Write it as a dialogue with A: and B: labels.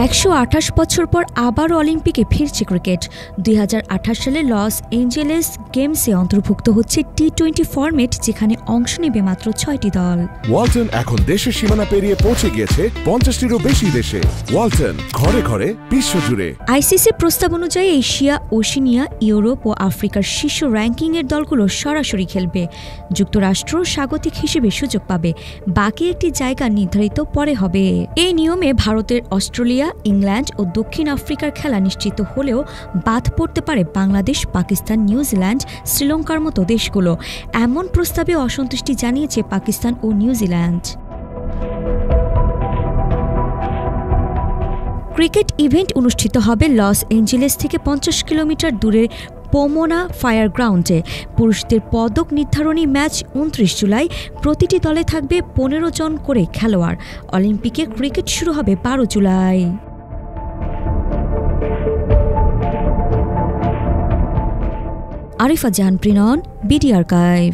A: 128 বছর পর আবার অলিম্পিকে ফিরছে ক্রিকেট। 2028 সালে লস এঞ্জেলেস গেমসে অন্তর্ভুক্ত হচ্ছে টি-20 ফরম্যাট, যেখানে অংশ নেবে মাত্র 6টি দল।
B: ওয়ালটন এখন দেশের সীমানা পেরিয়ে পৌঁছে গিয়েছে 50টিরও বেশি দেশে। ওয়ালটন, ঘরে ঘরে বিশ্বজুড়ে।
A: আইসিসি প্রস্তাব অনুযায়ী এশিয়া, ওশেনিয়া, ইউরোপ ও আফ্রিকার শীর্ষ র্যাঙ্কিংয়ের দলগুলো সরাসরি খেলবে। যুক্তরাষ্ট্র স্বাগতিক হিসেবে সুযোগ পাবে, বাকি একটি জায়গা নির্ধারিত পরে হবে। এই নিয়মে ভারতের অস্ট্রেলিয়া, ইংল্যান্ড ও দক্ষিণ আফ্রিকার খেলা নিশ্চিত হলেও বাদ পড়তে পারে বাংলাদেশ, পাকিস্তান, নিউজিল্যান্ড, শ্রীলঙ্কার মতো দেশগুলো। এমন প্রস্তাবে অসন্তুষ্টি জানিয়েছে পাকিস্তান ও নিউজিল্যান্ড। ক্রিকেট ইভেন্ট অনুষ্ঠিত হবে লস এঞ্জেলেস থেকে 50 কিলোমিটার দূরের পোমোনা ফায়ার গ্রাউন্ডে। পুরুষদের পদক নির্ধারণী ম্যাচ 29 জুলাই। প্রতিটি দলে থাকবে 15 জন করে খেলোয়াড়। অলিম্পিকে ক্রিকেট শুরু হবে 12 জুলাই। আরিফা জাহান প্রিনন, বিডি আর্কাইভ।